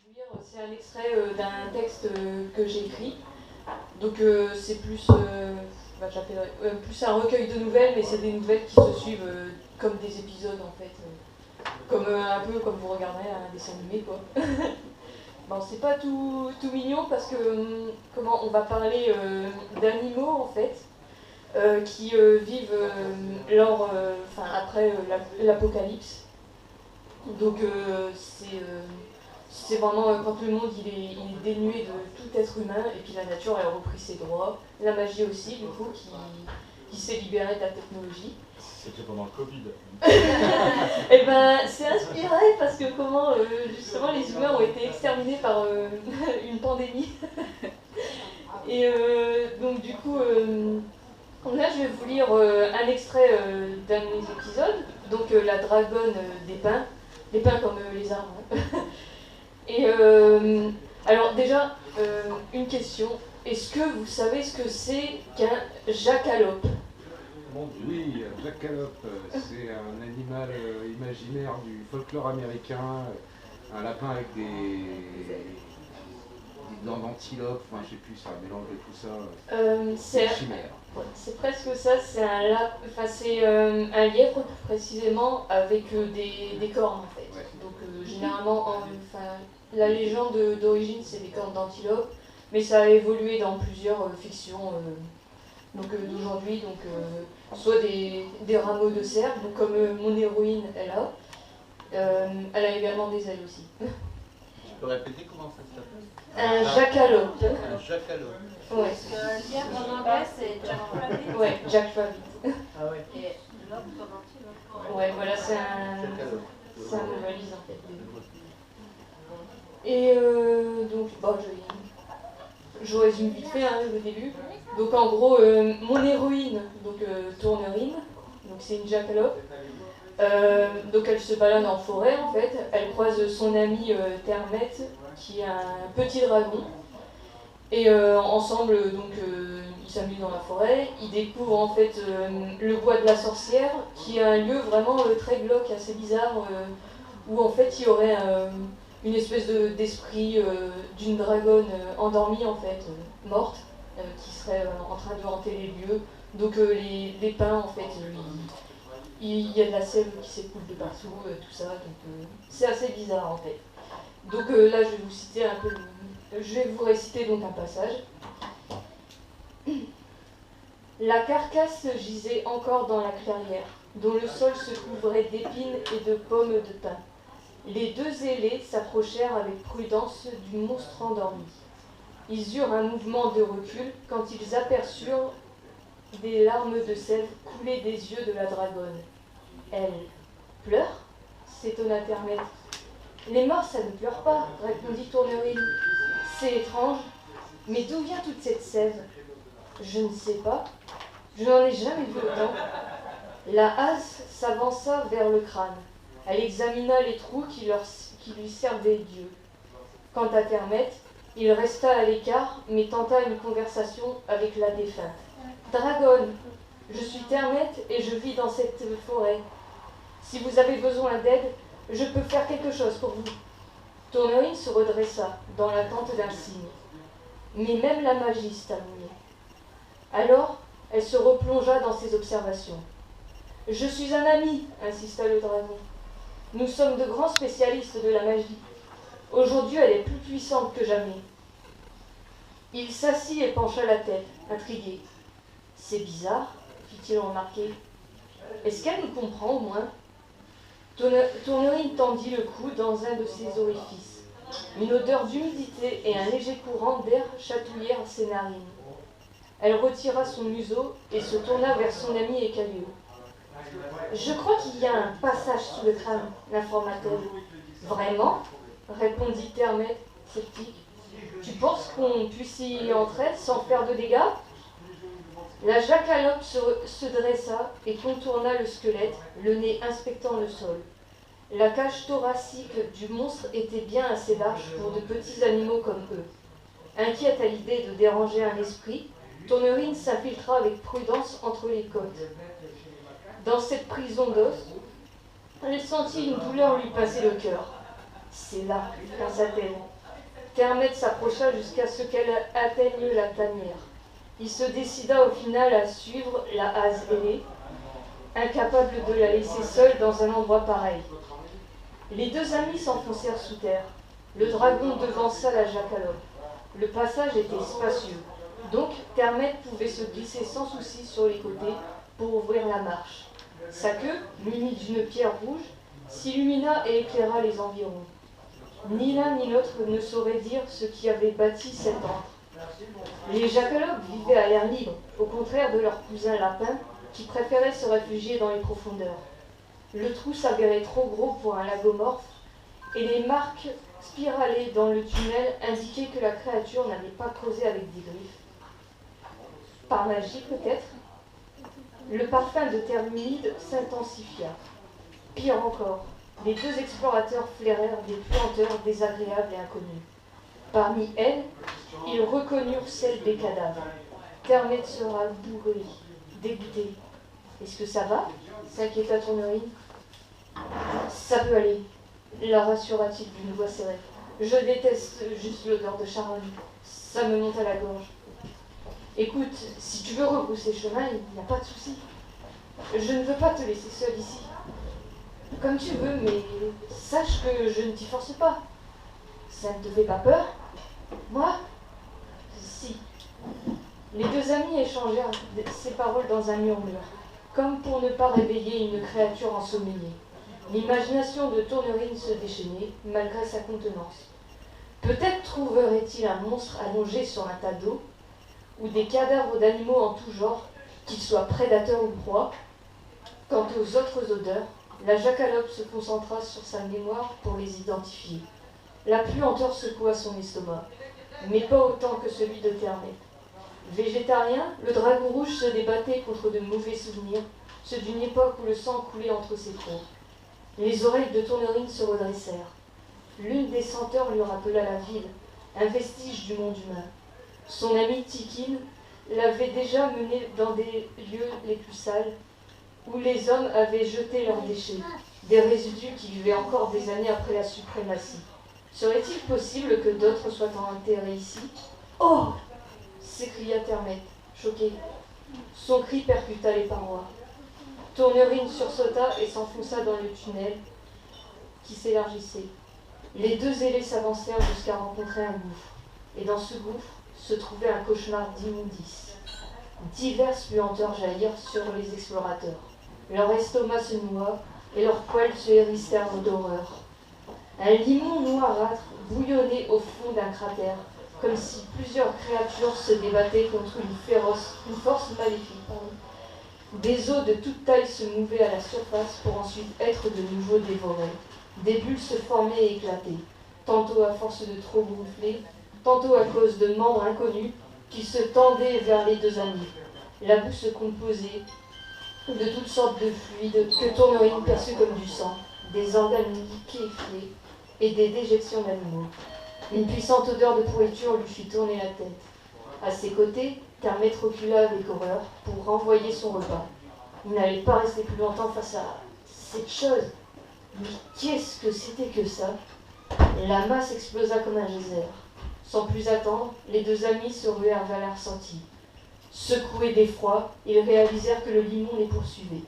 vous lire, c'est un extrait d'un texte que j'ai écrit. Donc c'est plus, plus un recueil de nouvelles, mais c'est des nouvelles qui se suivent comme des épisodes en fait. Comme, un peu comme vous regarderez un dessin animé quoi. Bon, c'est pas tout mignon parce que comment on va parler d'animaux en fait qui vivent après l'apocalypse. Donc c'est vraiment quand le monde il est dénué de tout être humain et puis la nature elle a repris ses droits, la magie aussi du coup qui s'est libérée de la technologie. C'était pendant le Covid. Et ben c'est inspiré parce que comment justement les humains ont été exterminés par une pandémie. Et donc du coup là je vais vous lire un extrait d'un de mes épisodes, donc la dragonne des pins comme les arbres. Et alors déjà, une question. Est-ce que vous savez ce que c'est qu'un jackalope? Oui, jackalope, c'est un animal imaginaire du folklore américain, un lapin avec des dents d'antilope, enfin je sais plus, c'est un mélange de tout ça, c'est chimère. Ouais, c'est presque ça, c'est un lièvre précisément avec des cornes en fait. Ouais. Donc généralement, la légende d'origine c'est des cornes d'antilope, mais ça a évolué dans plusieurs fictions d'aujourd'hui, soit des rameaux de cerf, donc comme mon héroïne elle a également des ailes aussi. Tu peux répéter comment ça s'appelle? Un jackalope. Un jackalope. Ouais. Parce que le lièvre en anglais c'est Jack Rabbit. Ouais, Jack Rabbit. Ah ouais. Et l'autre comme antilope. Ouais, voilà, c'est un novelise en fait. Et donc, je résume vite fait le début. Donc en gros, mon héroïne, Tournerine, donc c'est une jackalope. Donc elle se balade en forêt en fait. Elle croise son ami Termet, qui est un petit dragon. Et ensemble, ils s'amusent dans la forêt. Ils découvrent en fait le bois de la sorcière, qui est un lieu vraiment très glauque, assez bizarre, où en fait il y aurait une espèce d'esprit d'une dragonne endormie en fait, morte, qui serait en train de hanter les lieux. Donc les pins en fait, il y a de la sève qui s'écoule de partout, tout ça. Donc c'est assez bizarre en fait. Donc là je vais vous citer un peu. Je vais vous réciter donc un passage. La carcasse gisait encore dans la clairière, dont le sol se couvrait d'épines et de pommes de pin. Les deux ailés s'approchèrent avec prudence du monstre endormi. Ils eurent un mouvement de recul quand ils aperçurent des larmes de sève couler des yeux de la dragonne. Elle pleure s'étonna Termet. Les morts, ça ne pleure pas, répondit Tournerine. C'est étrange, mais d'où vient toute cette sève? Je ne sais pas, je n'en ai jamais vu autant. La hase s'avança vers le crâne. Elle examina les trous qui lui servaient d'yeux. Quant à Termet, il resta à l'écart, mais tenta une conversation avec la défunte. Dragonne, je suis Termet et je vis dans cette forêt. Si vous avez besoin d'aide, je peux faire quelque chose pour vous. Tournerine se redressa, dans l'attente d'un signe. Mais même la magie stagnait. Alors, elle se replongea dans ses observations. « Je suis un ami, insista le dragon. Nous sommes de grands spécialistes de la magie. Aujourd'hui, elle est plus puissante que jamais. » Il s'assit et pencha la tête, intrigué. « C'est bizarre, fit-il remarquer. Est-ce qu'elle nous comprend au moins ?» Tournerine tendit le cou dans un de ses orifices. Une odeur d'humidité et un léger courant d'air chatouillèrent ses narines. Elle retira son museau et se tourna vers son ami écailleux. « Je crois qu'il y a un passage sous le crâne, l'informa-t-elle. »« Vraiment ?» répondit Termet, sceptique. « Tu penses qu'on puisse y entrer sans faire de dégâts ?» La jackalope se dressa et contourna le squelette, le nez inspectant le sol. La cage thoracique du monstre était bien assez large pour de petits animaux comme eux. Inquiète à l'idée de déranger un esprit, Tournerine s'infiltra avec prudence entre les côtes. Dans cette prison d'os, elle sentit une douleur lui passer le cœur. « C'est là, pensa-t-elle. Termet s'approcha jusqu'à ce qu'elle atteigne la tanière. Il se décida au final à suivre la hase ailée, incapable de la laisser seule dans un endroit pareil. Les deux amis s'enfoncèrent sous terre. Le dragon devança la jackalope. Le passage était spacieux, donc Termet pouvait se glisser sans souci sur les côtés pour ouvrir la marche. Sa queue, munie d'une pierre rouge, s'illumina et éclaira les environs. Ni l'un ni l'autre ne saurait dire ce qui avait bâti cet antre. Les jackalopes vivaient à l'air libre, au contraire de leurs cousins lapins, qui préféraient se réfugier dans les profondeurs. Le trou s'avérait trop gros pour un lagomorphe, et les marques spiralées dans le tunnel indiquaient que la créature n'avait pas creusé avec des griffes. Par magie peut-être. Le parfum de terre humide s'intensifia. Pire encore, les deux explorateurs flairèrent des puanteurs désagréables et inconnues. Parmi elles, ils reconnurent celle des cadavres. Termet sera bourré, dégoûté. « Est-ce que ça va » s'inquiéta Tournerine. « Ça peut aller », la rassura-t-il d'une voix serrée. « Je déteste juste l'odeur de charogne. Ça me monte à la gorge. Écoute, si tu veux rebrousser chemin, il n'y a pas de souci. Je ne veux pas te laisser seule ici. Comme tu veux, mais sache que je ne t'y force pas. Ça ne te fait pas peur? Moi? Si. » Les deux amis échangèrent ces paroles dans un murmure, comme pour ne pas réveiller une créature ensommeillée. L'imagination de Tournerine se déchaînait, malgré sa contenance. Peut-être trouverait-il un monstre allongé sur un tas d'eau, ou des cadavres d'animaux en tout genre, qu'ils soient prédateurs ou proies. Quant aux autres odeurs, la jackalope se concentra sur sa mémoire pour les identifier. La puanteur secoua son estomac, mais pas autant que celui de Termet. Végétarien, le dragon rouge se débattait contre de mauvais souvenirs, ceux d'une époque où le sang coulait entre ses troncs. Les oreilles de Tournerine se redressèrent. L'une des senteurs lui rappela la ville, un vestige du monde humain. Son ami Tikin l'avait déjà mené dans des lieux les plus sales, où les hommes avaient jeté leurs déchets, des résidus qui vivaient encore des années après la suprématie. Serait-il possible que d'autres soient enterrés ici? Oh! S'écria Termet, choqué. Son cri percuta les parois. Tournerine sursauta et s'enfonça dans le tunnel qui s'élargissait. Les deux ailés s'avancèrent jusqu'à rencontrer un gouffre, et dans ce gouffre se trouvait un cauchemar d'immondices. Diverses puanteurs jaillirent sur les explorateurs. Leur estomac se noua et leurs poils se hérissèrent d'horreur. Un limon noirâtre bouillonnait au fond d'un cratère, comme si plusieurs créatures se débattaient contre une force maléfique. Des os de toute taille se mouvaient à la surface pour ensuite être de nouveau dévorés. Des bulles se formaient et éclataient, tantôt à force de trop gonfler, tantôt à cause de membres inconnus qui se tendaient vers les deux amis. La boue se composait de toutes sortes de fluides que Tournerine perçut comme du sang, des organes liquéfiés et des déjections d'animaux. Une puissante odeur de pourriture lui fit tourner la tête. À ses côtés, Termet recula avec horreur pour renvoyer son repas. Il n'allait pas rester plus longtemps face à cette chose. Mais qu'est-ce que c'était que ça? La masse explosa comme un geyser. Sans plus attendre, les deux amis se ruèrent vers la sortie. Secoués d'effroi, ils réalisèrent que le limon les poursuivait.